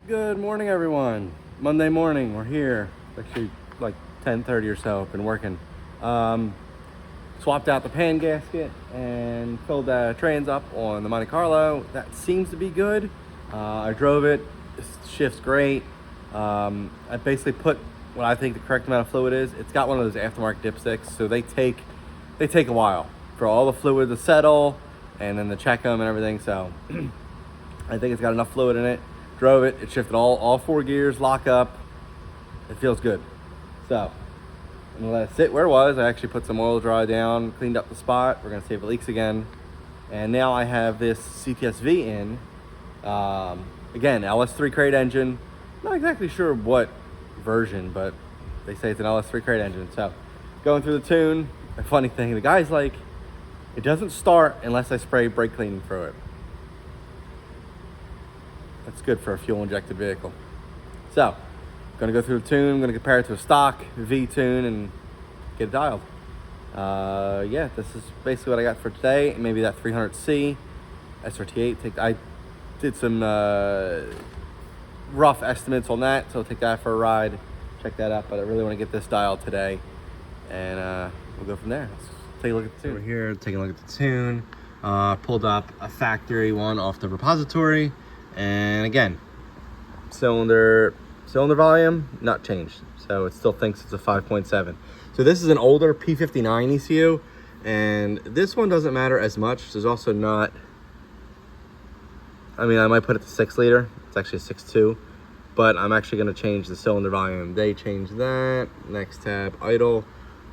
Good morning, everyone. Monday morning, we're here. It's actually like 10:30 or so. I've been working. Swapped out the pan gasket and filled the trains up on the Monte Carlo. That seems to be good. I drove it. It shifts great. I basically put what I think the correct amount of fluid is. It's got one of those aftermarket dipsticks, so they take a while for all the fluid to settle and then to check them and everything. So I think it's got enough fluid in it. Drove it. It shifted all four gears, lock up. It feels good. So I'm gonna let it sit where it was. I actually put some oil dry down, cleaned up the spot. We're gonna see if it leaks again. And now I have this CTS-V in. Again, LS3 crate engine. Not exactly sure what version, but they say it's an LS3 crate engine. So going through the tune. A funny thing, the guy's like, it doesn't start unless I spray brake cleaning through it. That's good for a fuel injected vehicle. So, gonna go through the tune, I'm gonna compare it to a stock V tune and get it dialed. Yeah, this is basically what I got for today. Maybe that 300C SRT8. I did some rough estimates on that, so I'll take that for a ride, check that out. But I really want to get this dialed today, and we'll go from there. Let's take a look at the tune. We're here taking a look at the tune. Pulled up a factory one off the repository. And again, cylinder volume not changed, so it still thinks it's a 5.7. So this is an older P59 ECU, and this one doesn't matter as much. There's also not, I mean, I might put it to 6 liter. It's actually a 6.2, but I'm actually going to change the cylinder volume. They changed that. Next tab, idle.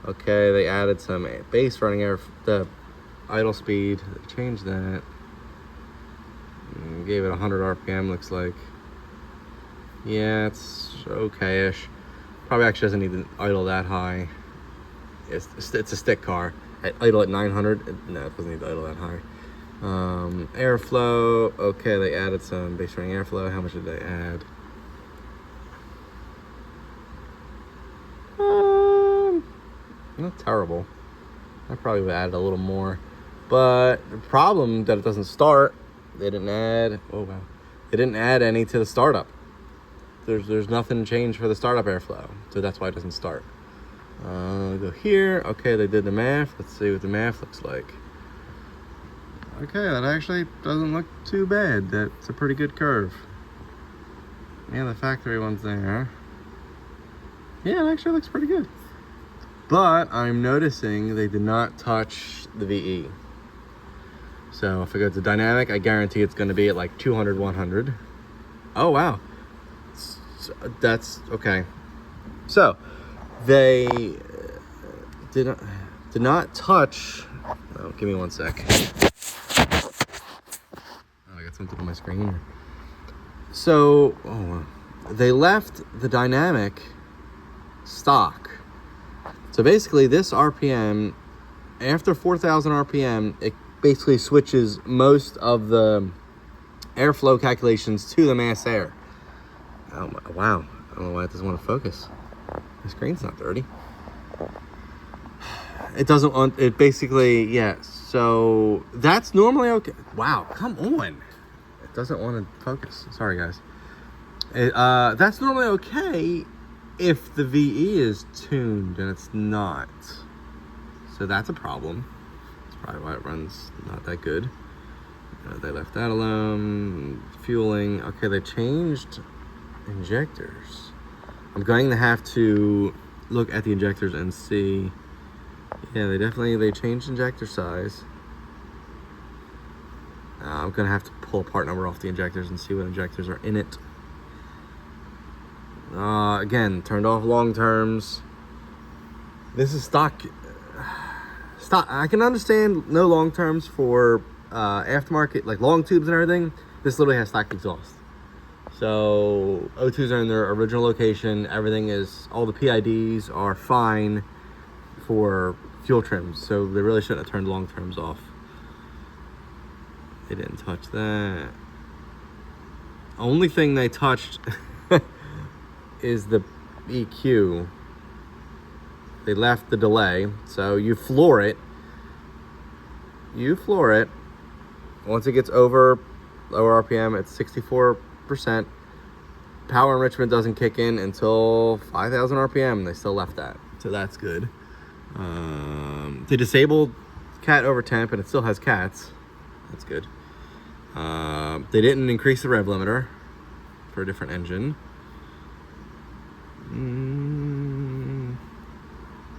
Okay, they added some base running air, the idle speed. They changed that. Gave it 100 RPM, looks like. Yeah, it's okay-ish. Probably actually doesn't need to idle that high. It's a stick car. Idle at 900, no, it doesn't need to idle that high. Airflow, okay, they added some base running airflow. How much did they add? Not terrible. I probably would add a little more. But the problem that it doesn't start, they didn't add, oh wow. They didn't add any to the startup. There's nothing changed for the startup airflow. So that's why it doesn't start. Go here. Okay, they did the math. Let's see what the math looks like. Okay, that actually doesn't look too bad. That's a pretty good curve. Yeah, the factory one's there. Yeah, it actually looks pretty good. But I'm noticing they did not touch the VE. So if I go to dynamic, I guarantee it's going to be at like 200, 100. Oh, wow. That's okay. So they did not touch. Oh, give me 1 sec. Oh, I got something on my screen. So they left the dynamic stock. So basically this RPM, after 4,000 RPM, it basically switches most of the airflow calculations to the mass air. Oh wow, I don't know why it doesn't want to focus. The screen's not dirty. It doesn't want, it basically, yeah, so that's normally okay. Wow, come on. It doesn't want to focus. Sorry guys. That's normally okay if the VE is tuned and it's not. So that's a problem. Probably why it runs not that good. They left that alone. Fueling. Okay, they changed injectors. I'm going to have to look at the injectors and see. Yeah, they changed injector size. I'm gonna have to pull a part number off the injectors and see what injectors are in it. Again, turned off long terms. This is stock. I can understand no long terms for aftermarket, like long tubes and everything. This literally has stock exhaust. So O2s are in their original location. Everything is, all the PIDs are fine for fuel trims. So they really shouldn't have turned long terms off. They didn't touch that. Only thing they touched is the EQ. They left the delay. So you floor it. Once it gets over lower RPM at 64%, power enrichment doesn't kick in until 5,000 RPM. They still left that, so that's good. They disabled cat over temp, and it still has cats. That's good. They didn't increase the rev limiter for a different engine.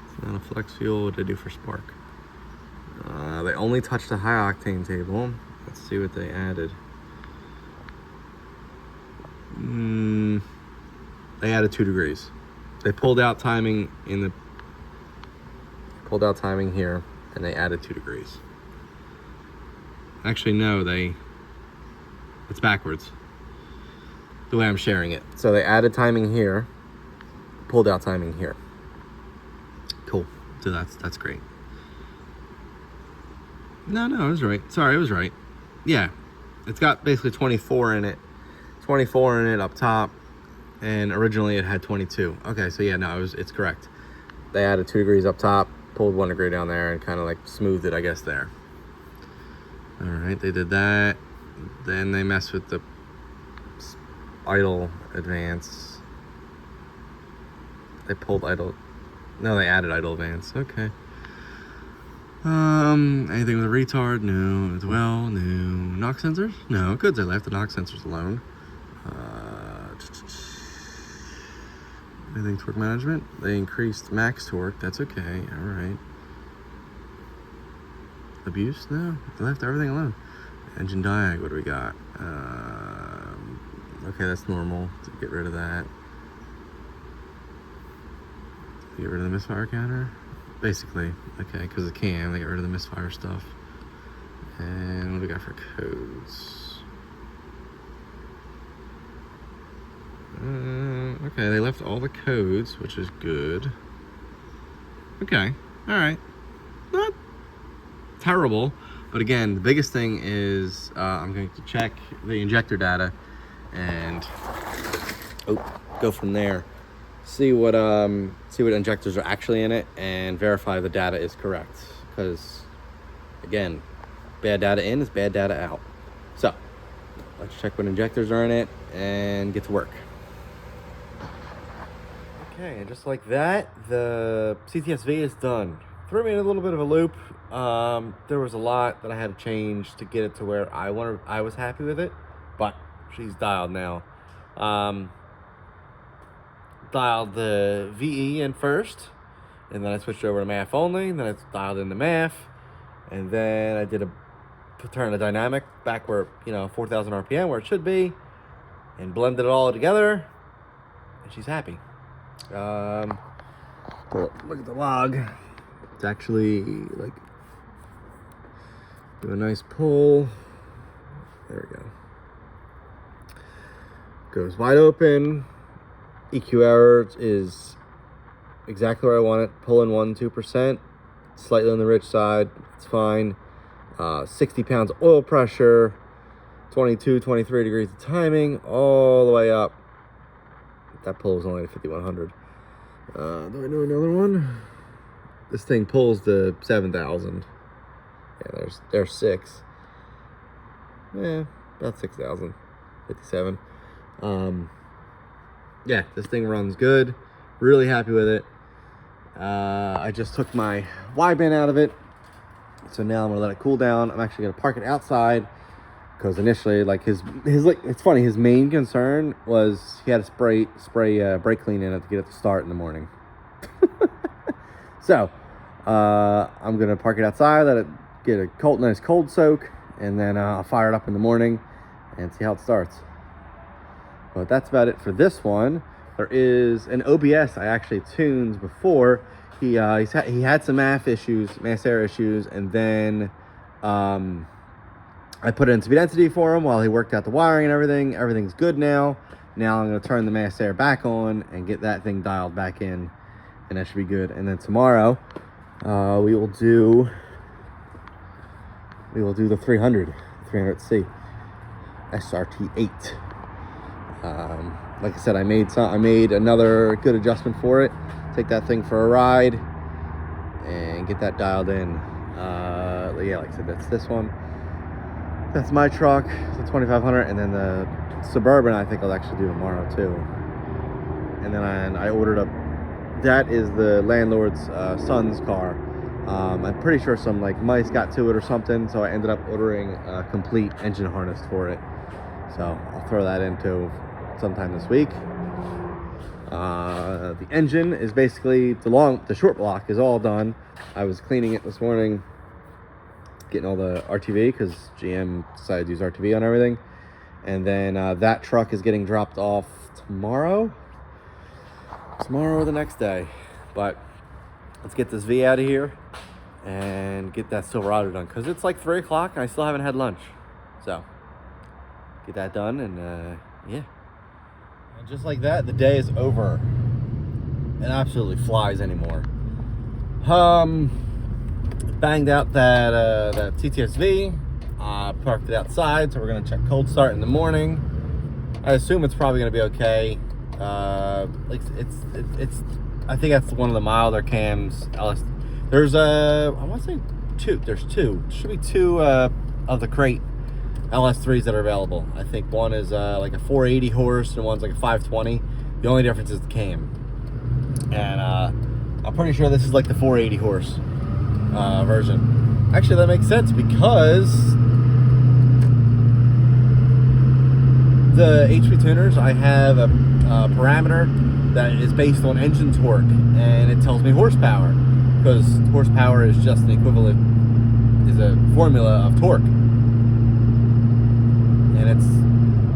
It's not a flex fuel. What did they do for spark? They only touched the high octane table. Let's see what they added. They added 2 degrees. They pulled out timing here, and they added 2 degrees. Actually, no, it's backwards. The way I'm sharing it. So they added timing here, pulled out timing here. Cool. So that's great. No, I was right. Sorry, I was right. Yeah, it's got basically 24 in it. 24 in it up top, and originally it had 22. Okay, so yeah, no, it's correct. They added 2 degrees up top, pulled 1 degree down there, and kind of like smoothed it, I guess, there. All right, they did that. Then they messed with the idle advance. They pulled idle. No, they added idle advance. Okay. Anything with a retard? No. As well? No. Knock sensors? No. Good, they left the knock sensors alone. Anything torque management? They increased max torque. That's okay. All right. Abuse? No. They left everything alone. Engine diag. What do we got? Okay, that's normal. To get rid of that. Get rid of the misfire counter. Basically, okay, because it can. They get rid of the misfire stuff. And what do we got for codes? Okay, they left all the codes, which is good. Okay, all right. Not terrible, but again, the biggest thing is I'm going to check the injector data and go from there. See what injectors are actually in it and verify the data is correct. Because again, bad data in is bad data out. So let's check what injectors are in it and get to work. Okay, and just like that, the CTSV is done. Threw me in a little bit of a loop. There was a lot that I had to change to get it to where I was happy with it, but she's dialed now. Dialed the VE in first, and then I switched over to MAF only, and then I dialed in the MAF, and then I did turn the dynamic back where, 4,000 RPM where it should be, and blended it all together, and she's happy. Look at the log. It's actually like, do a nice pull. There we go. Goes wide open. EQ error is exactly where I want it. Pulling 1-2%, slightly on the rich side. It's fine. 60 pounds oil pressure, 22, 23 degrees of timing, all the way up. That pull was only at 5,100. Do I know another one? This thing pulls to 7,000. Yeah, there's 6. Yeah, about 6,000. 57. Yeah, this thing runs good. Really happy with it. I just took my Y-band out of it. So now I'm gonna let it cool down. I'm actually gonna park it outside because initially, like his it's funny. His main concern was he had to spray brake clean in it to get it to start in the morning. So I'm gonna park it outside, let it get a nice cold soak, and then I'll fire it up in the morning and see how it starts. But that's about it for this one. There is an OBS I actually tuned before. He had some mass air issues, and then I put in speed density for him while he worked out the wiring and everything. Everything's good now. Now I'm going to turn the mass air back on and get that thing dialed back in, and that should be good. And then tomorrow we will do the 300C SRT8. Like I said, I made another good adjustment for it. Take that thing for a ride and get that dialed in. Yeah, like I said, that's this one. That's my truck, the 2500, and then the Suburban I think I'll actually do tomorrow too. And then I ordered up, that is the landlord's son's car. I'm pretty sure some like mice got to it or something, so I ended up ordering a complete engine harness for it. So I'll throw that into sometime this week. The engine is basically the short block is all done. I was cleaning it this morning, getting all the RTV because GM decided to use RTV on everything. And then that truck is getting dropped off tomorrow or the next day. But let's get this V out of here and get that Silverado done, because it's like 3 o'clock and I still haven't had lunch. So get that done, and yeah. And just like that, the day is over. It absolutely flies anymore. Banged out that TTSV. Parked it outside, so we're gonna check cold start in the morning. I assume it's probably gonna be okay. Like it's I think that's one of the milder cams. There's I want to say two. There's two. Should be two of the crate LS3s that are available. I think one is like a 480 horse and one's like a 520. The only difference is the cam. And I'm pretty sure this is like the 480 horse version. Actually, that makes sense because the HP tuners, I have a parameter that is based on engine torque, and it tells me horsepower, because horsepower is just an equivalent, is a formula of torque, and it's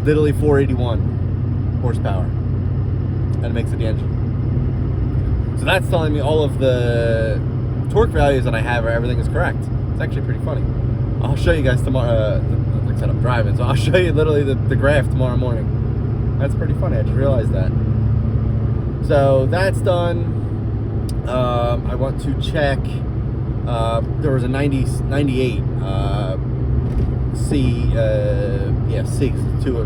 literally 481 horsepower, and it makes it the engine. So that's telling me all of the torque values that I have, everything is correct. It's actually pretty funny. I'll show you guys tomorrow. Like I said, I'm driving, so I'll show you literally the graph tomorrow morning. That's pretty funny. I just realized that. So that's done. I want to check. There was a 98 C. C to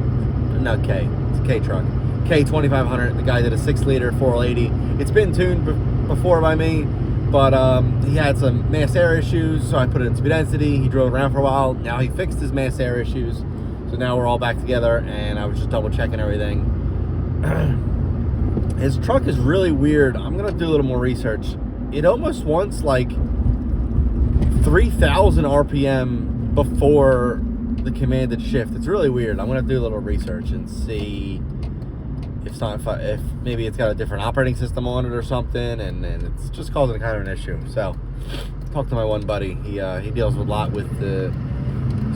not K. It's a K truck. K2500. The guy did a 6-liter 480. It's been tuned before by me, but he had some mass air issues, so I put it in speed density. He drove around for a while. Now he fixed his mass air issues, so now we're all back together, and I was just double checking everything. His truck is really weird. I'm gonna do a little more research. It almost wants like 3,000 RPM before the commanded shift. It's really weird. I'm gonna do a little research and see if maybe it's got a different operating system on it or something, and it's just causing kind of an issue. So talk to my one buddy. He deals with a lot with the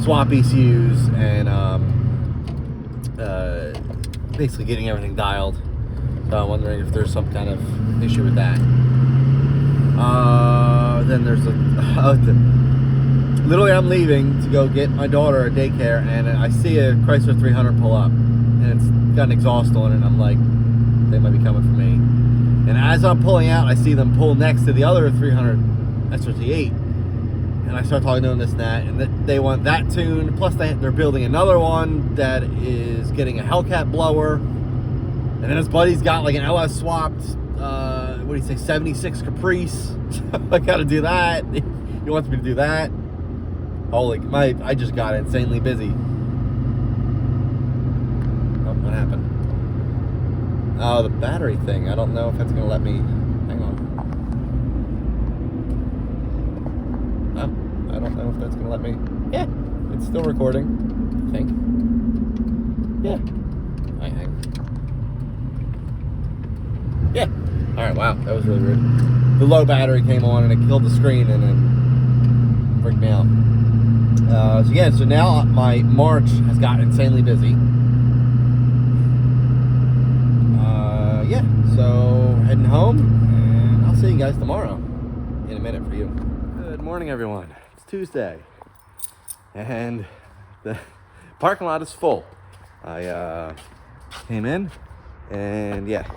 swap ECUs and basically getting everything dialed. So I'm wondering if there's some kind of issue with that. Then there's literally I'm leaving to go get my daughter at daycare, and I see a Chrysler 300 pull up, and it's got an exhaust on it, and I'm like, they might be coming for me. And as I'm pulling out, I see them pull next to the other 300 SRT8, and I start talking to them this and that, and they want that tuned, plus they're building another one that is getting a Hellcat blower, and then his buddy's got like an LS swapped, what do you say, 76 Caprice. I gotta do that. He wants me to do that. Holy, I just got insanely busy. Oh, what happened? Oh, the battery thing. I don't know if that's gonna let me. Hang on. Oh, I don't know if that's gonna let me. Yeah, it's still recording, I think. Yeah. I hang. Yeah. All right. Wow, that was really weird. The low battery came on and it killed the screen, and it freaked me out. So now my March has got insanely busy. Yeah, so heading home, and I'll see you guys tomorrow in a minute for you. Good morning, everyone. It's Tuesday, and the parking lot is full. I came in, and yeah,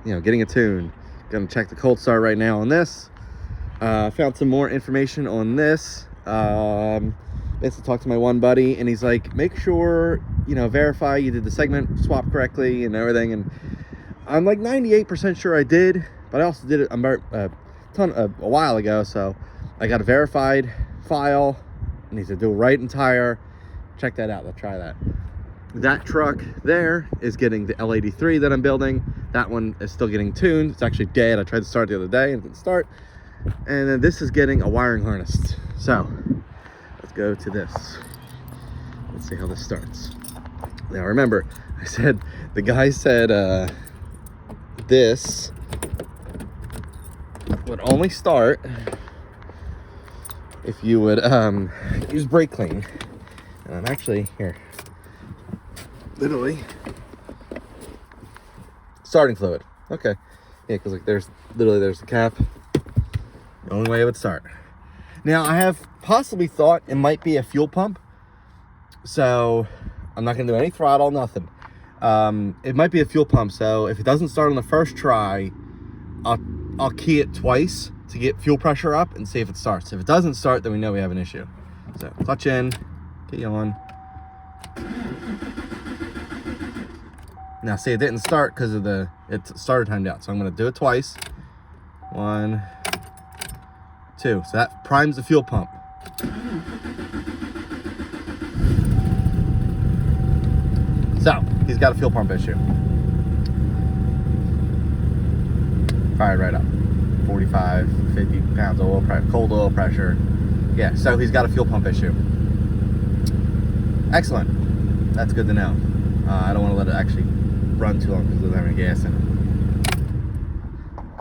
getting a tune. Gonna check the cold start right now on this. Found some more information on this. Basically talked to my one buddy, and he's like, make sure, verify you did the segment swap correctly and everything. And I'm like 98% sure I did, but I also did it a while ago. So I got a verified file Needs a dual right and tire. Check that out. Let's try that. That truck there is getting the L83 that I'm building. That one is still getting tuned. It's actually dead. I tried to start the other day and it didn't start. And then this is getting a wiring harness. So let's go to this. Let's see how this starts. Now remember, I said, the guy said this would only start if you would use brake clean. And I'm actually here. Literally starting fluid. Okay. Yeah, because like there's the cap. The only way it would start. Now I have possibly thought it might be a fuel pump. So I'm not gonna do any throttle, nothing. It might be a fuel pump. So if it doesn't start on the first try, I'll key it twice to get fuel pressure up and see if it starts. If it doesn't start, then we know we have an issue. So clutch in, key on. Now see, it didn't start because of it started timed out. So I'm gonna do it twice. 1, 2. So that primes the fuel pump. So he's got a fuel pump issue. Fired right up. 45, 50 pounds of oil pressure, cold oil pressure. Yeah, so he's got a fuel pump issue. Excellent. That's good to know. I don't want to let it actually run too long because it doesn't have any gas in it.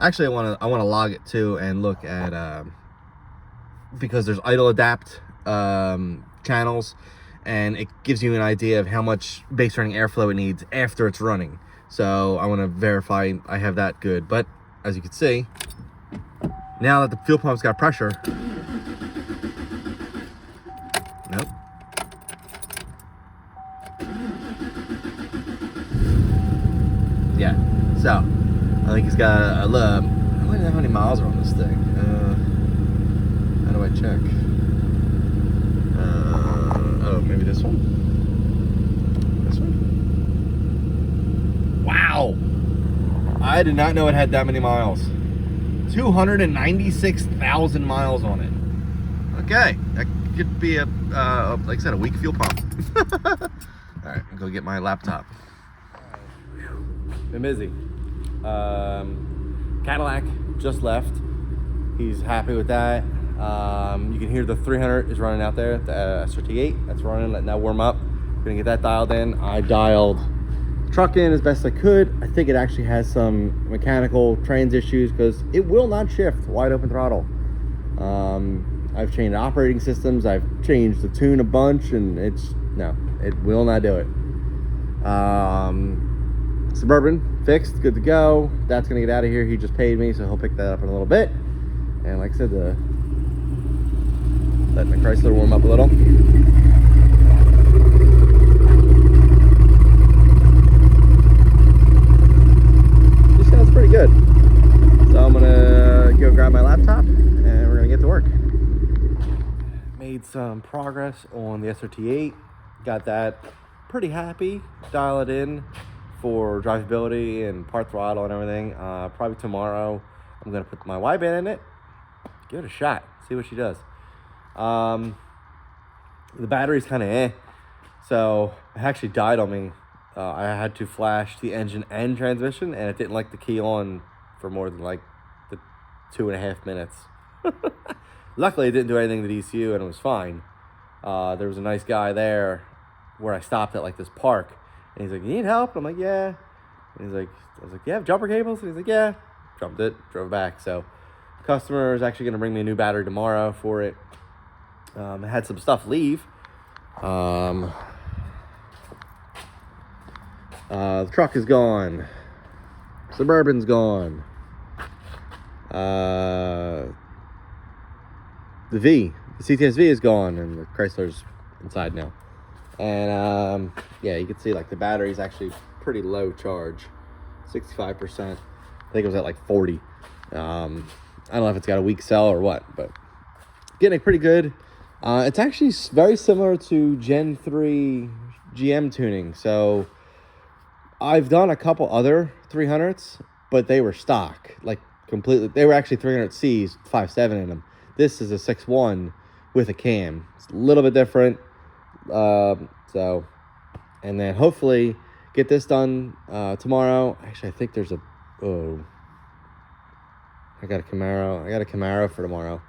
Actually, I want to log it too and look at because there's idle adapt channels, and it gives you an idea of how much base running airflow it needs after it's running. So I want to verify I have that good. But as you can see, now that the fuel pump's got pressure, nope. Yeah, so I think he's got I don't know how many miles are on this thing. How do I check? Oh, maybe this one? This one? Wow! I did not know it had that many miles. 296,000 miles on it. Okay, that could be like I said, a weak fuel pump. All right, I'll go get my laptop. Been busy. Cadillac just left. He's happy with that. You can hear the 300 is running out there, the SRT8. That's running, letting that warm up. Gonna get that dialed in. I dialed truck in as best I could. I think it actually has some mechanical trans issues because it will not shift wide open throttle. I've changed operating systems. I've changed the tune a bunch, and it will not do it. Suburban fixed, good to go. That's gonna get out of here. He just paid me, so he'll pick that up in a little bit. And like I said, letting the Chrysler warm up a little. This sounds pretty good. So I'm gonna go grab my laptop and we're gonna get to work. Made some progress on the SRT8. Got that pretty happy. Dial it in for drivability and part throttle and everything. Probably tomorrow I'm gonna put my wideband in it. Give it a shot. See what she does. The battery's kind of so it actually died on me. I had to flash the engine and transmission, and it didn't like the key on for more than like the 2.5 minutes. Luckily, it didn't do anything to the ECU, and it was fine. There was a nice guy there where I stopped at like this park, and he's like, "You need help?" I'm like, "Yeah." And he's like, "I was like, you have jumper cables?" And he's like, "Yeah." Jumped it, drove back. So customer is actually going to bring me a new battery tomorrow for it. I had some stuff leave. The truck is gone. Suburban's gone. The CTS-V is gone, and the Chrysler's inside now. And yeah, you can see like the battery's actually pretty low charge, 65%. I think it was at like 40. I don't know if it's got a weak cell or what, but getting it pretty good. It's actually very similar to Gen 3 GM tuning. So I've done a couple other 300s, but they were stock, like completely. They were actually 300Cs, 5.7 in them. This is a 6.1 with a cam. It's a little bit different. So, and then hopefully get this done tomorrow. Actually, I think there's a, I got a Camaro for tomorrow.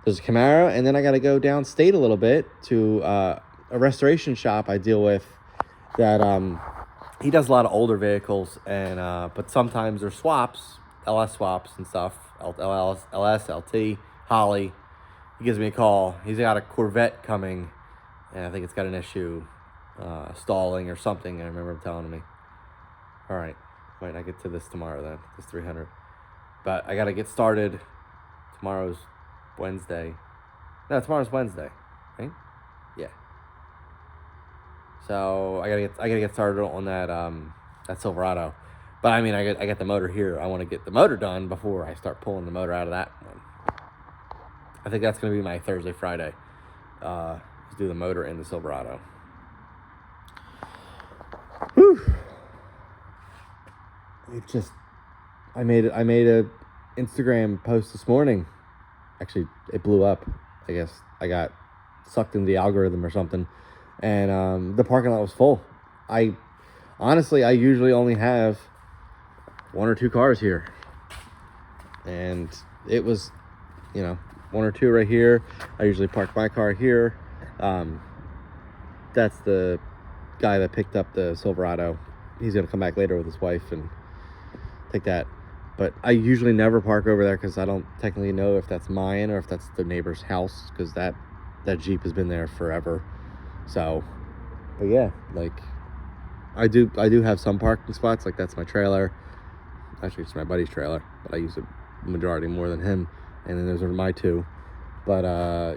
There's a Camaro, and then I got to go downstate a little bit to a restoration shop I deal with that he does a lot of older vehicles, and but sometimes there's swaps, LS swaps and stuff, LS, LT, Holly. He gives me a call. He's got a Corvette coming, and I think it's got an issue, stalling or something. I remember him telling me. All right, might not get to this tomorrow then, this 300. But I got to get started. Tomorrow's Wednesday. No, tomorrow's Wednesday, right? Yeah. So I gotta get started on that Silverado. But I mean, I got the motor here. I want to get the motor done before I start pulling the motor out of that one. I think that's gonna be my Thursday, Friday. Do the motor in the Silverado. Whew. I made a Instagram post this morning. Actually, it blew up. I guess I got sucked into the algorithm or something. And the parking lot was full. I usually only have 1 or 2 cars here. And it was, 1 or 2 right here. I usually park my car here. That's the guy that picked up the Silverado. He's going to come back later with his wife and take that. But I usually never park over there because I don't technically know if that's mine or if that's the neighbor's house, because that Jeep has been there forever. So, but yeah, like I do have some parking spots. Like that's my trailer. Actually, it's my buddy's trailer, but I use it majority more than him. And then those are my 2. But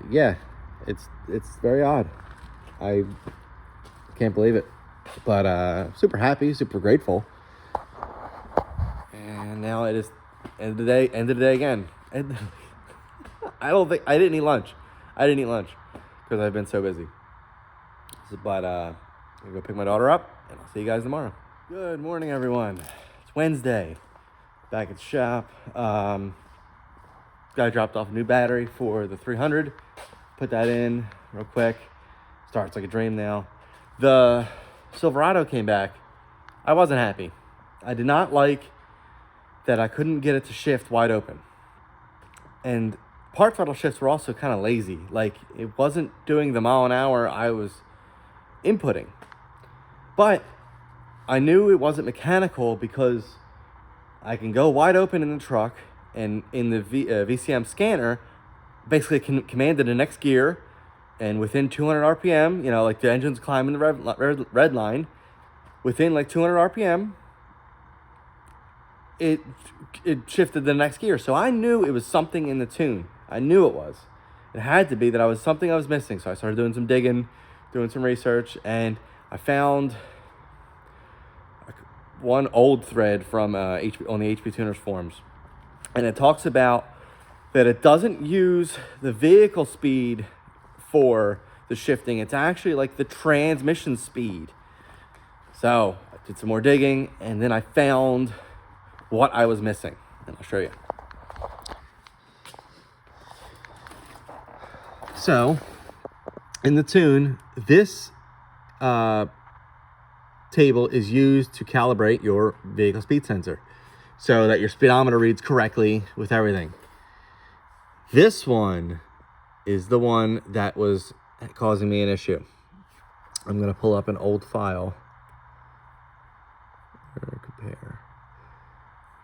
yeah, it's very odd. I can't believe it. But super happy, super grateful. And now it is end of the day again. And I didn't eat lunch. Because I've been so busy. But I'm gonna go pick my daughter up, and I'll see you guys tomorrow. Good morning, everyone. It's Wednesday. Back at the shop. Guy dropped off a new battery for the 300. Put that in real quick. Starts like a dream now. The Silverado came back. I wasn't happy. I did not like that I couldn't get it to shift wide open. And part throttle shifts were also kind of lazy. Like, it wasn't doing the mile an hour I was inputting. But I knew it wasn't mechanical because I can go wide open in the truck, and in the VCM scanner, basically commanded the next gear, and within 200 RPM, like the engine's climbing the red line, within like 200 RPM, it shifted the next gear. So I knew it was something in the tune. I knew it was. It had to be that I was missing. So I started doing some digging, doing some research, and I found one old thread from on the HP Tuners forums. And it talks about that it doesn't use the vehicle speed for the shifting. It's actually like the transmission speed. So I did some more digging, and then I found what I was missing, and I'll show you. So in the tune, this table is used to calibrate your vehicle speed sensor so that your speedometer reads correctly with everything. This one is the one that was causing me an issue. I'm going to pull up an old file. Compare.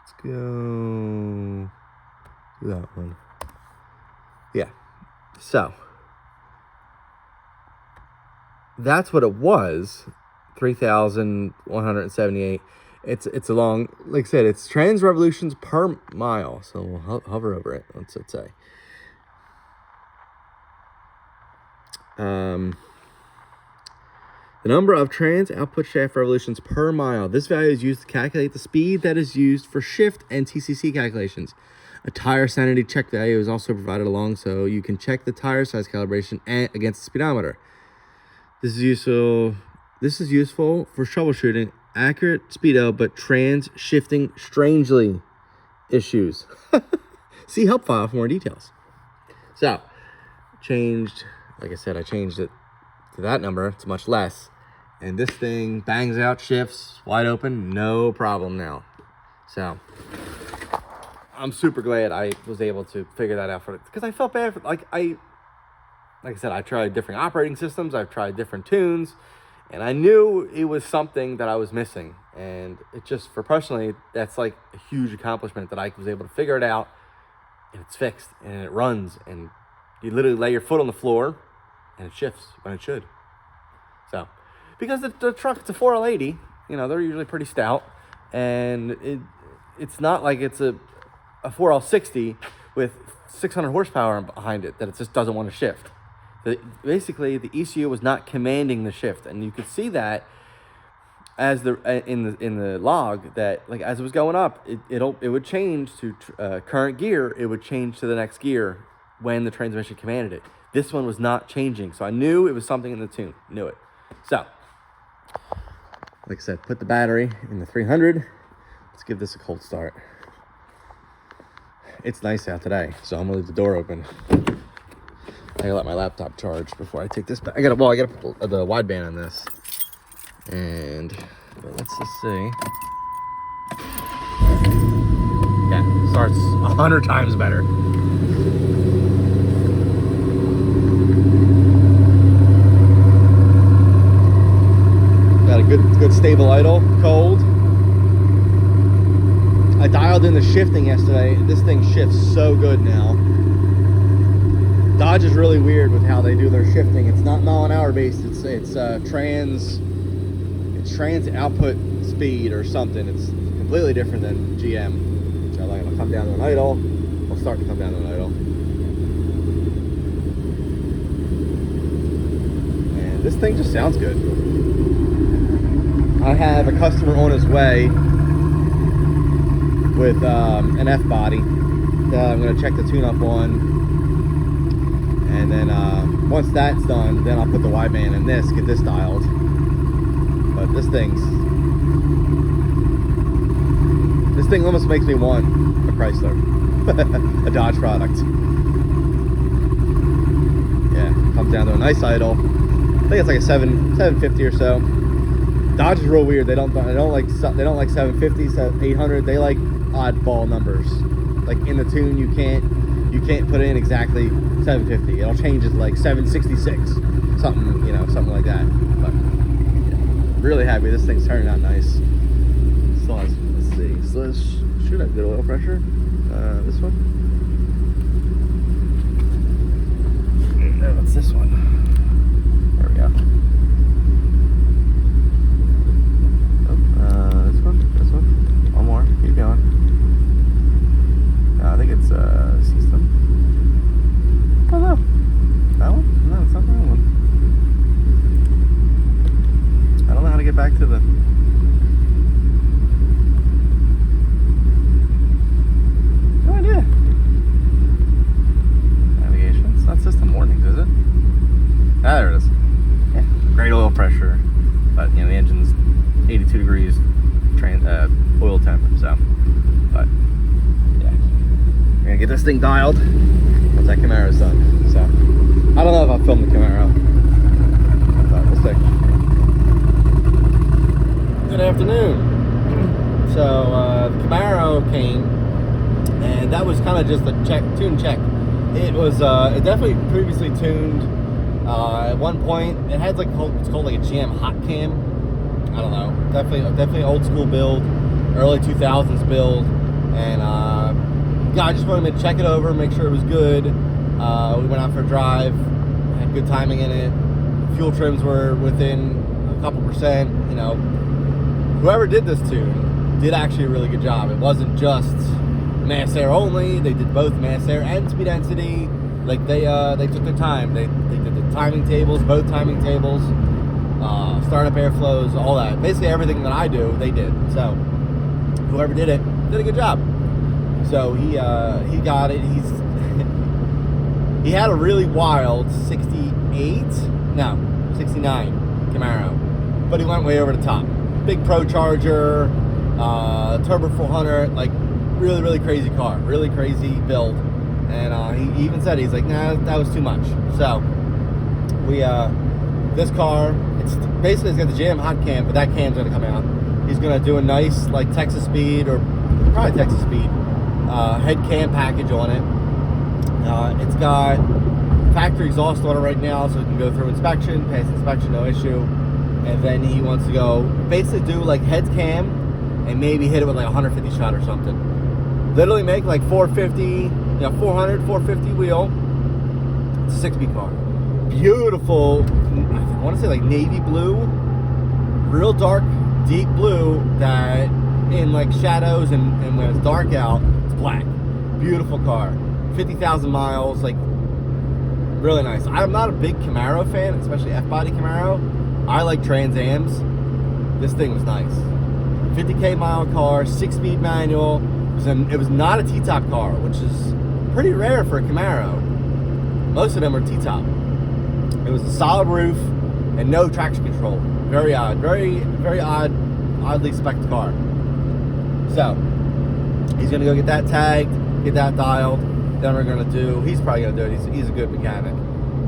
Let's go to that one. Yeah. So that's what it was. 3,178. It's a long, like I said, it's trans revolutions per mile. So we'll hover over it. What's it say? The number of trans output shaft revolutions per mile. This value is used to calculate the speed that is used for shift and TCC calculations. A tire sanity check value is also provided along, so you can check the tire size calibration against the speedometer. This is useful for troubleshooting accurate speedo, but trans shifting strangely issues. See help file for more details. So, changed, like I said, I changed it to that number. It's much less. And this thing bangs out shifts wide open, no problem now. So I'm super glad I was able to figure that out for it, because I felt bad for, like I said, I tried different operating systems, I've tried different tunes, and I knew it was something that I was missing. And it just, for personally, that's like a huge accomplishment that I was able to figure it out, and it's fixed and it runs, and you literally lay your foot on the floor and it shifts when it should. So, because the truck, it's a 4L80, you know, they're usually pretty stout, and it's not like it's a 4L60 with 600 horsepower behind it that it just doesn't want to shift. Basically, the ECU was not commanding the shift, and you could see that as in the log, that like as it was going up, it would change to current gear. It would change to the next gear when the transmission commanded it. This one was not changing, so I knew it was something in the tune. Knew it. So, like I said, put the battery in the 300. Let's give this a cold start. It's nice out today, so I'm gonna leave the door open. I gotta let my laptop charge before I take this back. I gotta put the wideband on this. And let's just see. Yeah, starts 100 times better. Got a good stable idle, cold. I dialed in the shifting yesterday. This thing shifts so good now. Dodge is really weird with how they do their shifting. It's not mile an hour based. It's trans output speed or something. It's completely different than GM. So like, it'll come down to an idle. It'll start to come down to an idle. And this thing just sounds good. I have a customer on his way with an F body that I'm gonna check the tune-up on. And then once that's done, then I'll put the wideband in this, get this dialed. But this thing almost makes me want a Chrysler, a Dodge product. Yeah, comes down to a nice idle. I think it's like a 750 or so. Dodge is real weird. They don't like 750s, 800. They like oddball numbers. Like in the tune, you can't put in exactly 750. It'll change it to like 766, something like that. But yeah, really happy. This thing's turning out nice. So let's see. So let's shoot at good oil pressure. This one. No, what's this one? There we go. Oh, this one. One more. Keep going. I think it's system. Oh no. That one? No, it's not that one. I don't know how to get back to the... No idea. Navigation. It's not system warnings, is it? Ah, there it is. Yeah. Great oil pressure. But, the engine's 82 degrees oil temp, so... But... I'm gonna get this thing dialed once that Camaro's done. So I don't know if I'll film the Camaro, but we'll see. Good afternoon. So the Camaro came, and that was kind of just a tune check. It was it definitely previously tuned. At one point, it had like it's called like a GM hot cam. I don't know. Definitely old school build, early 2000s build, and I just wanted to check it over, make sure it was good. We went out for a drive, had good timing in it. Fuel trims were within a couple percent. Whoever did this tune did actually a really good job. It wasn't just mass air only. They did both mass air and speed density. Like they took their time. They did the timing tables, both timing tables, startup airflows, all that. Basically everything that I do, they did. So whoever did it did a good job. So he got it. He had a really wild 69 Camaro, but he went way over the top. Big Pro Charger, Turbo 400, like really crazy car, really crazy build. And he even said, he's like, nah, that was too much. So we this car, it's got the JDM hot cam, but that cam's gonna come out. He's gonna do a nice like Texas Speed, or probably Texas Speed head cam package on it. It's got factory exhaust on it right now, so it can go through inspection, pass inspection, no issue. And then he wants to go basically do like head cam and maybe hit it with like 150 shot or something. Literally make like 450, 400, 450 wheel. It's a 6-speed car. Beautiful, I want to say like navy blue, real dark, deep blue that in like shadows and when it's dark out, it's black. Beautiful car. 50,000 miles, like really nice. I'm not a big Camaro fan, especially F-body Camaro. I like Trans Ams. This thing was nice. 50K mile car, 6-speed manual. It was not a T-top car, which is pretty rare for a Camaro. Most of them are T-top. It was a solid roof and no traction control. Very odd, very oddly spec'd car. So he's gonna go get that tagged, get that dialed. Then we're gonna do. He's probably gonna do it. He's a good mechanic.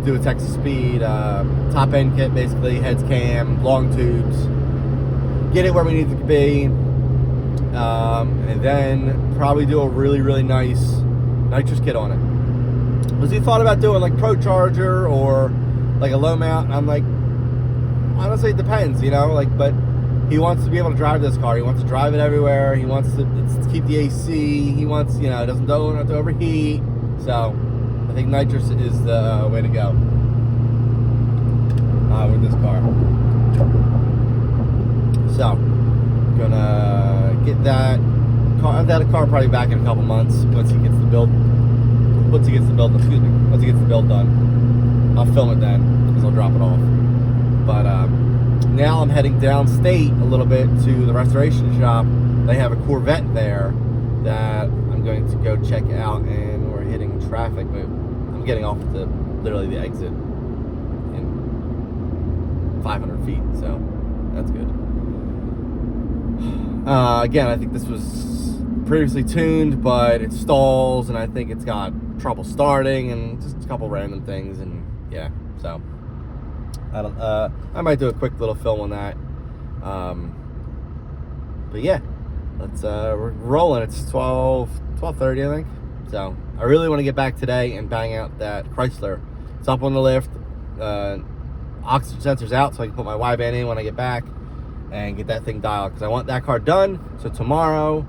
Do a Texas Speed top end kit, basically heads cam, long tubes. Get it where we need it to be, and then probably do a really nice nitrous kit on it. Because he thought about doing like Pro Charger or like a low mount, and I'm like, honestly, it depends, but he wants to be able to drive this car. He wants to drive it everywhere. He wants to keep the AC. He wants, don't have to overheat. So I think nitrous is the way to go with this car. So gonna get that car. I've had a car probably back in a couple months once he gets the build. Once he gets the build done, I'll film it then because I'll drop it off. But now I'm heading downstate a little bit to the restoration shop. They have a Corvette there that I'm going to go check out, and we're hitting traffic, but I'm getting off at literally the exit in 500 feet, so that's good. Again, I think this was previously tuned, but it stalls, and I think it's got trouble starting, and just a couple random things, and yeah, so I might do a quick little film on that. But yeah, we're rolling. It's 12:30, I think. So I really want to get back today and bang out that Chrysler. It's up on the lift. Oxygen sensor's out, so I can put my wideband in when I get back and get that thing dialed, because I want that car done. So tomorrow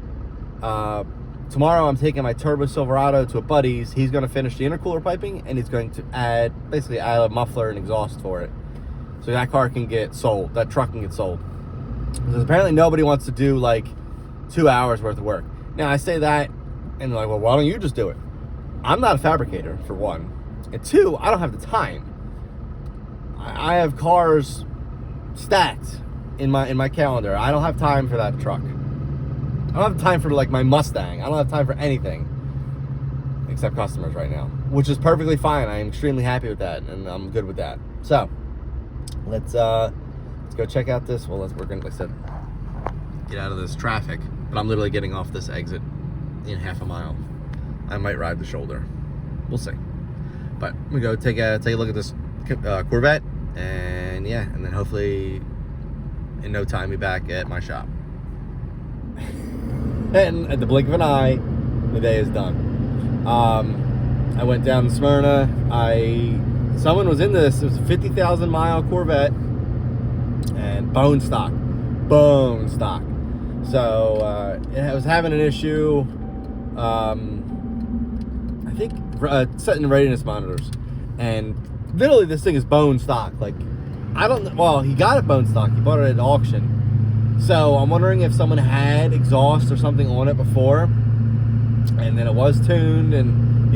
I'm taking my Turbo Silverado to a buddy's. He's going to finish the intercooler piping, and he's going to add a muffler and exhaust for it, so that car can get sold. That truck can get sold. Because apparently nobody wants to do like 2 hours worth of work. Now I say that, and they're like, well, why don't you just do it? I'm not a fabricator, for one, and two, I don't have the time. I have cars stacked in my calendar. I don't have time for that truck. I don't have time for like my Mustang. I don't have time for anything except customers right now, which is perfectly fine. I am extremely happy with that, and I'm good with that. So let's go check out this. Well, we're gonna, like I said, get out of this traffic. But I'm literally getting off this exit in half a mile. I might ride the shoulder. We'll see. But I'm gonna go take a look at this Corvette, and yeah, and then hopefully in no time be back at my shop. And at the blink of an eye, the day is done. I went down to Smyrna. Someone was in this. It was a 50,000 mile Corvette and bone stock. So it was having an issue. I think setting readiness monitors, and literally this thing is bone stock. Like, he got it bone stock. He bought it at auction. So I'm wondering if someone had exhaust or something on it before, and then it was tuned, and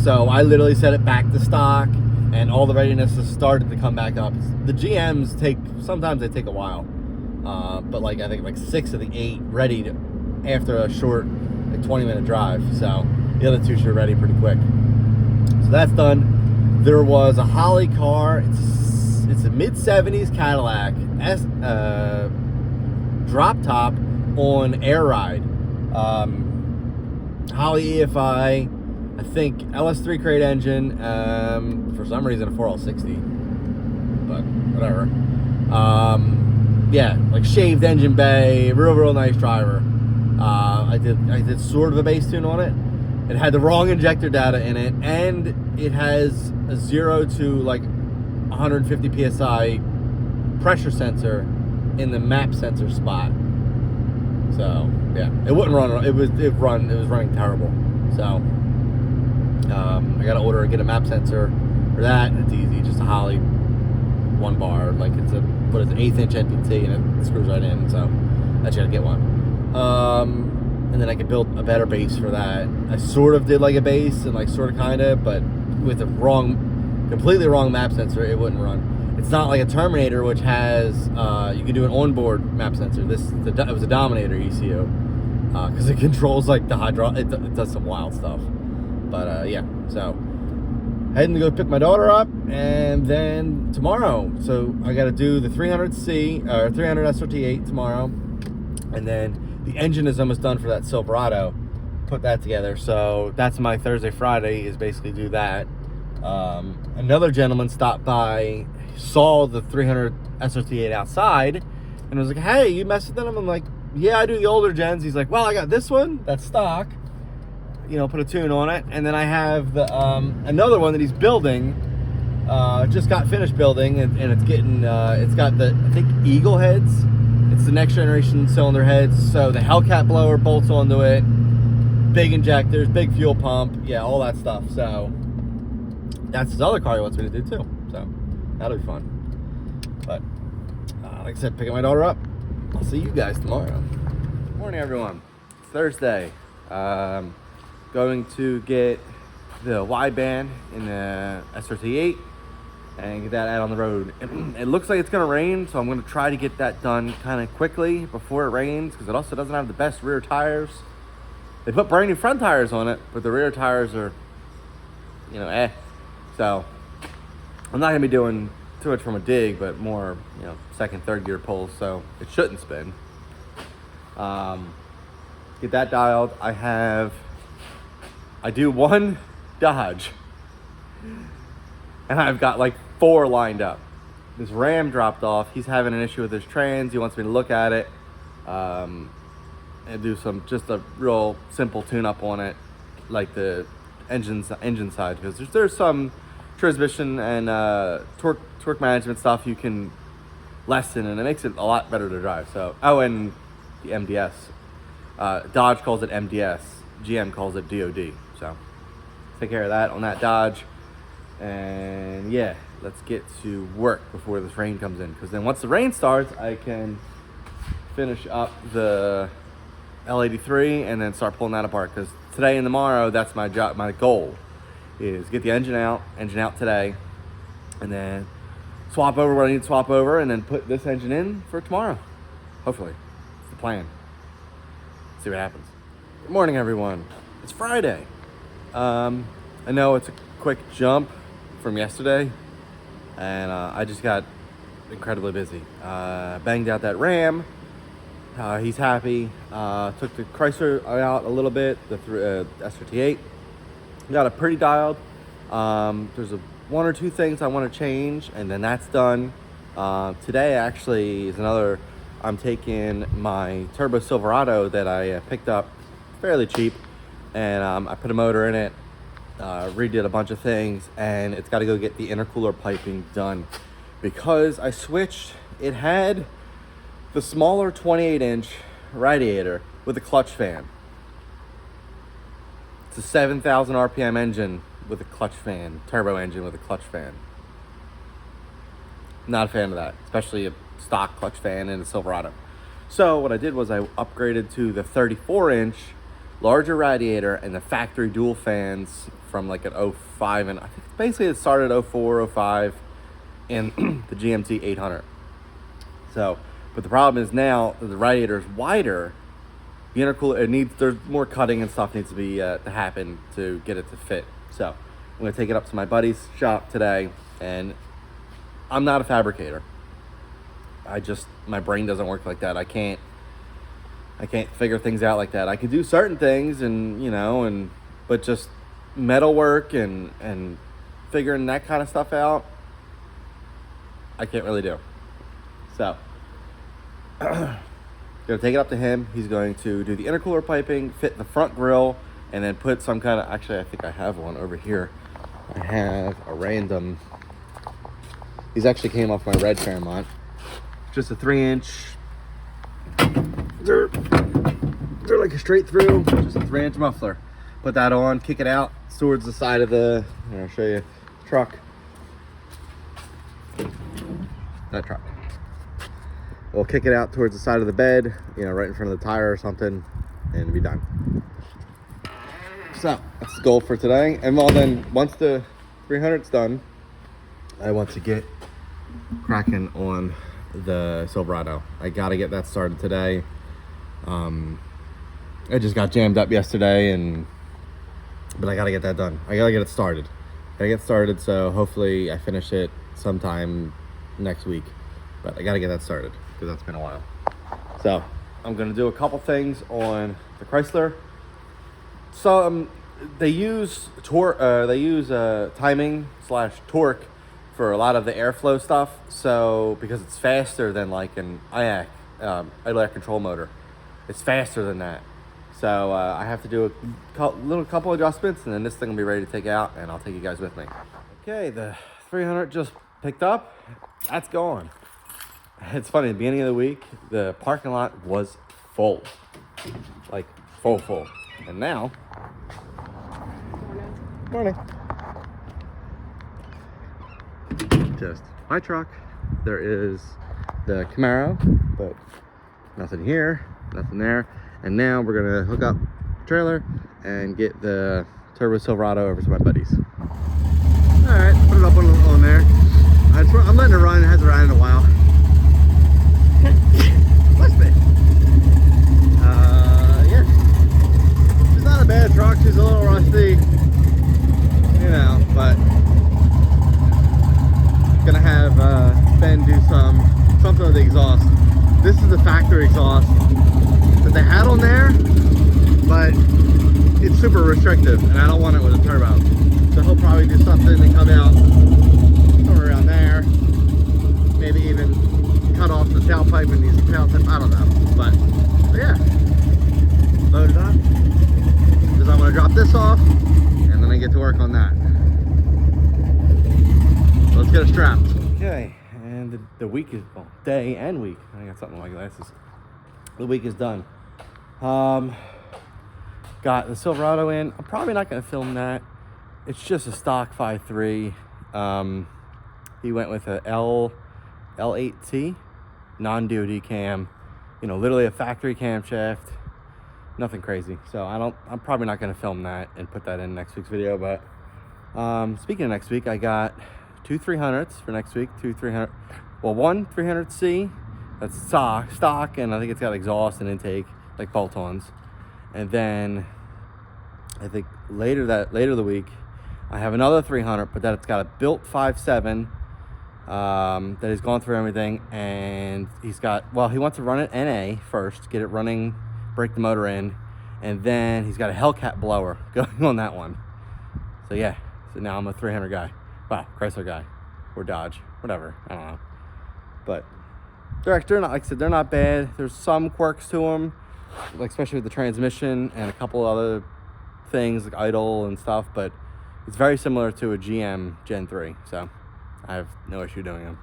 so I literally set it back to stock, and all the readiness has started to come back up. The GMs sometimes they take a while, but like I think like 6 of the 8 readied after a short 20-minute drive. So the other 2 should ready pretty quick. So that's done. There was a Holly car. It's a mid-70s Cadillac drop top on air ride. Holley EFI, I think LS3 crate engine, for some reason a 4L60, but whatever. Yeah, like shaved engine bay, real nice driver. I did sort of a base tune on it. It had the wrong injector data in it, and it has a 0 to like 150 psi pressure sensor in the map sensor spot. So yeah, it wouldn't run. It was running terrible. So I got to get a map sensor for that, and it's easy, just a Holley 1 bar, like it's an 1/8 inch NPT, and it screws right in. So I just got to get one. And then I could build a better base for that. I sort of did like a base and like sort of kind of, but with the completely wrong map sensor, it wouldn't run. It's not like a Terminator, which has you can do an onboard map sensor. It was a Dominator ECU because it controls like the hydraulic. It does some wild stuff. But yeah, so heading to go pick my daughter up, and then tomorrow. So I got to do the 300C or 300 SRT8 tomorrow, and then the engine is almost done for that Silverado. Put that together. So that's my Thursday, Friday is basically do that. Another gentleman stopped by, saw the 300 SRT8 outside, and was like, "Hey, you mess with them?" I'm like, "Yeah, I do the older gens." He's like, "Well, I got this one that's stock. You know, put a tune on it, and then I have the another one that he's building. Just got finished building, and it's getting it's got the, I think, Eagle heads. It's the next generation cylinder heads. So the Hellcat blower bolts onto it, big injectors, big fuel pump, yeah, all that stuff. So that's his other car he wants me to do too. So that'll be fun. But like I said, picking my daughter up. I'll see you guys tomorrow. Morning, everyone. It's Thursday. Going to get the wideband in the SRT8 and get that out on the road. It looks like it's gonna rain, so I'm gonna try to get that done kind of quickly before it rains, because it also doesn't have the best rear tires. They put brand new front tires on it, but the rear tires are, So I'm not gonna be doing too much from a dig, but more, second, third gear pulls, so it shouldn't spin. Get that dialed. I do one Dodge, and I've got like 4 lined up. This Ram dropped off. He's having an issue with his trans. He wants me to look at it and do just a real simple tune-up on it, like the engine side, because there's some transmission and torque management stuff you can lessen, and it makes it a lot better to drive. So, and the MDS. Dodge calls it MDS. GM calls it DOD. So take care of that on that Dodge. And yeah, let's get to work before this rain comes in, because then once the rain starts, I can finish up the L83 and then start pulling that apart, because today and tomorrow, that's my job. My goal is get the engine out today, and then swap over what I need to swap over, and then put this engine in for tomorrow. Hopefully. It's the plan. See what happens. Good morning, everyone. It's Friday. I know it's a quick jump from yesterday, and I just got incredibly busy. Banged out that Ram. He's happy. Took the Chrysler out a little bit, the SRT8. Got it pretty dialed. There's one or two things I want to change, and then that's done. Today actually is I'm taking my Turbo Silverado that I picked up fairly cheap, and I put a motor in it, redid a bunch of things, and it's got to go get the intercooler piping done, because I switched. It had the smaller 28-inch radiator with a clutch fan. It's a 7,000 RPM engine with a clutch fan, turbo engine with a clutch fan. Not a fan of that, especially a stock clutch fan in a Silverado. So what I did was I upgraded to the 34-inch larger radiator and the factory dual fans from like an 05, and I think basically it started 04, 05 in the GMT 800. So, but the problem is now that the radiator is wider, the intercooler, there's more cutting and stuff needs to be to happen to get it to fit. So I'm gonna take it up to my buddy's shop today, and I'm not a fabricator. My brain doesn't work like that. I can't I can't figure things out like that. I could do certain things and, you know, but just metal work and figuring that kind of stuff out, I can't really do. So, gonna take it up to him. He's going to do the intercooler piping, fit the front grill, and then put some kind of, actually I think I have one over here. I have a random, these actually came off my red Fairmont. Just a 3-inch, they're like a straight through, just a 3-inch muffler. Put that on, kick it out towards the side of the, here, I'll show you, truck. That truck. We'll kick it out towards the side of the bed, you know, right in front of the tire or something, and be done. So that's the goal for today. And well, then once the 300's done, I want to get cracking on the Silverado. I gotta get that started today. I just got jammed up yesterday, but I gotta get that done. I gotta get it started. So hopefully I finish it sometime next week. But I gotta get that started because that's been a while. So I'm gonna do a couple things on the Chrysler. So they use timing / torque for a lot of the airflow stuff. So because it's faster than like an IAC, idle air control motor, it's faster than that. So I have to do a couple adjustments, and then this thing will be ready to take out, and I'll take you guys with me. Okay, the 300 just picked up. That's gone. It's funny, at the beginning of the week, the parking lot was full. Like, full. And now, morning. Just my truck. There is the Camaro, but nothing here, nothing there. And now we're gonna hook up the trailer and get the Turbo Silverado over to my buddies. All right, put it up on there. I'm letting it run. It hasn't run in a while. Must be. Yeah. She's not a bad truck. She's a little rusty, you know, but gonna have Ben do something with the exhaust. This is the factory exhaust that they had on there, but it's super restrictive, and I don't want it with a turbo. So he'll probably do something and come out somewhere around there. Maybe even cut off the tailpipe and use the tailpipe. I don't know, but yeah, load it up. Because I'm gonna drop this off, and then I get to work on that. So let's get it strapped. Okay, and the week is, well, day and week. I got something on my glasses. The week is done. Got the Silverado in. I'm probably not gonna film that. It's just a stock 5.3. He went with a L8T non-DOD cam, you know, literally a factory camshaft, nothing crazy. So I'm probably not going to film that and put that in next week's video. But speaking of next week, I got 2 300s for next week. 2 300, well, one 300C that's stock, and I think it's got exhaust and intake like bolt-ons. And then I think later the week I have another 300, but that it's got a built 5.7 that he's gone through everything, and he's got, well, he wants to run it NA first, get it running, break the motor in, and then he's got a Hellcat blower going on that one. So yeah, so now I'm a 300 guy. Wow, Chrysler guy, or Dodge, whatever, I don't know. But they're not, like I said, they're not bad. There's some quirks to them, like especially with the transmission and a couple other things like idle and stuff, but it's very similar to a GM Gen 3, so I have no issue doing them.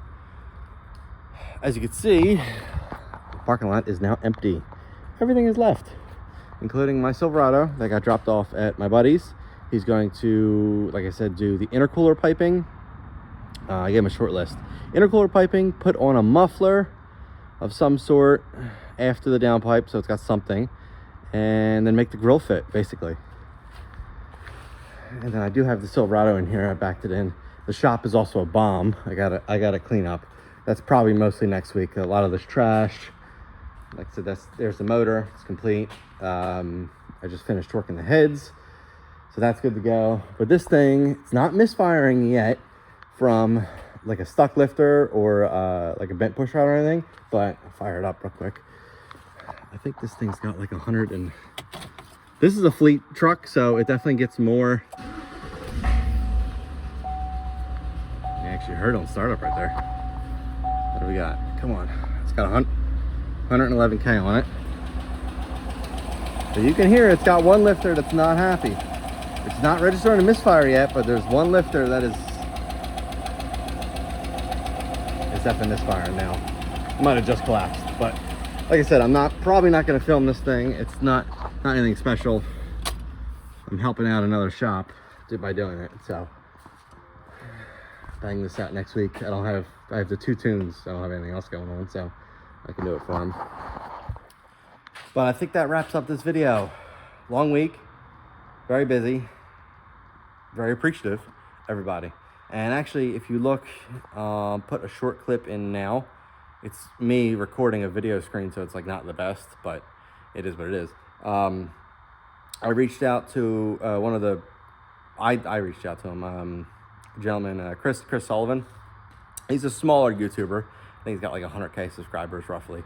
As you can see, the parking lot is now empty. Everything is left, including my Silverado that got dropped off at my buddy's. He's going to, like I said, do the intercooler piping. I gave him a short list. Intercooler piping, put on a muffler of some sort after the downpipe, so it's got something, and then make the grill fit, basically. And then I do have the Silverado in here. I backed it in. The shop is also a bomb. I gotta clean up. That's probably mostly next week. A lot of this trash. Like I said, there's the motor. It's complete. I just finished working the heads, so that's good to go. But this thing, it's not misfiring yet from like a stuck lifter or like a bent push rod or anything. But I'll fire it up real quick. I think this thing's got like 100 and... This is a fleet truck, so it definitely gets more. You actually heard on startup right there. What do we got? Come on. It's got 111K on it. So you can hear it's got one lifter that's not happy. It's not registering a misfire yet, but there's one lifter that is up in misfire now. It might have just collapsed, but like I said, I'm probably not going to film this thing. It's not anything special. I'm helping out another shop by doing it, so bang this out next week. I have the 2 tunes, so I don't have anything else going on, so I can do it for them. But I think that wraps up this video. Long week, very busy, very appreciative, everybody. And actually, if you look, put a short clip in now. It's me recording a video screen, so it's like not the best, but it is what it is. I reached out to I reached out to him, a gentleman, Chris Sullivan. He's a smaller YouTuber. I think he's got like 100K subscribers roughly.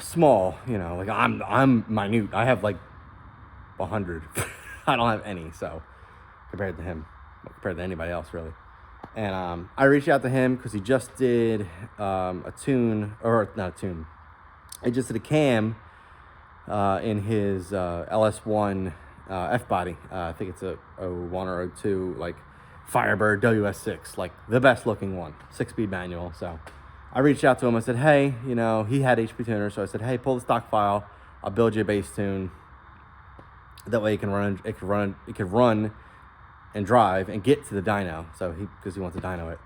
Small, you know, like I'm minute. I have like 100. I don't have any, so compared to him, compared to anybody else really. And I reached out to him because he just did a tune, or not a tune. He just did a cam in his LS1 F-body. I think it's a 01 or 02, like Firebird WS6, like the best looking one, 6-speed manual. So I reached out to him. I said, hey, you know, he had HP tuner, so I said, hey, pull the stock file. I'll build you a base tune. That way it can run and drive and get to the dyno. So because he wants to dyno it.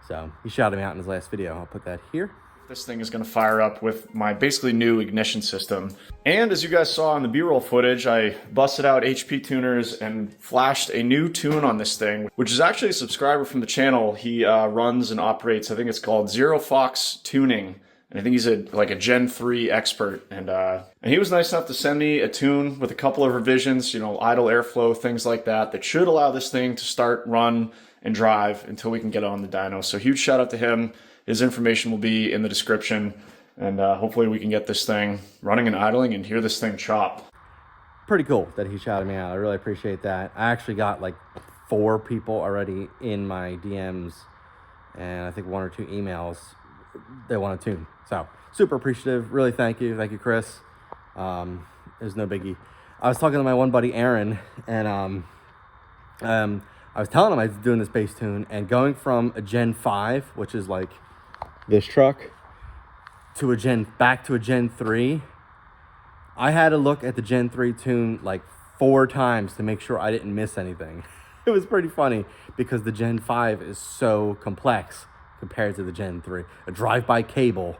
So he shouted me out in his last video. I'll put that here. This thing is going to fire up with my basically new ignition system. And as you guys saw in the B-roll footage, I busted out HP tuners and flashed a new tune on this thing, which is actually a subscriber from the channel. He runs and operates, I think it's called Zero Fox Tuning. And I think he's like a Gen 3 expert. And he was nice enough to send me a tune with a couple of revisions, you know, idle airflow, things like that should allow this thing to start, run, and drive until we can get on the dyno. So huge shout out to him. His information will be in the description. And hopefully we can get this thing running and idling and hear this thing chop. Pretty cool that he shouted me out. I really appreciate that. I actually got like 4 people already in my DMs. And I think 1 or 2 emails. They want a tune. So super appreciative. Really thank you. Thank you, Chris. There's no biggie. I was talking to my one buddy, Aaron, and I was telling him I was doing this bass tune, and going from a Gen 5, which is like this truck, to back to a Gen 3, I had to look at the Gen 3 tune like 4 times to make sure I didn't miss anything. It was pretty funny because the Gen 5 is so complex compared to the Gen 3. A drive-by cable,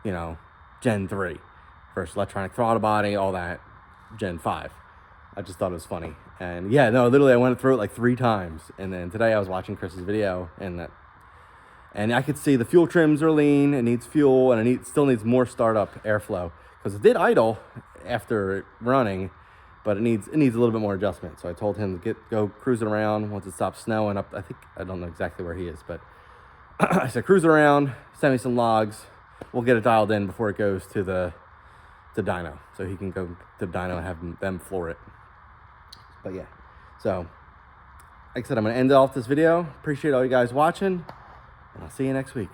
you know, Gen 3. First electronic throttle body, all that, Gen 5. I just thought it was funny. And yeah, no, literally I went through it like 3 times. And then today I was watching Chris's video, and I could see the fuel trims are lean, it needs fuel, and it still needs more startup airflow. Because it did idle after running, but it needs a little bit more adjustment. So I told him to go cruising around once it stops snowing up. I don't know exactly where he is, but I said cruise around, send me some logs. We'll get it dialed in before it goes to the dyno, so he can go to the dyno and have them floor it. But yeah, so like I said, I'm gonna end off this video. Appreciate all you guys watching, and I'll see you next week.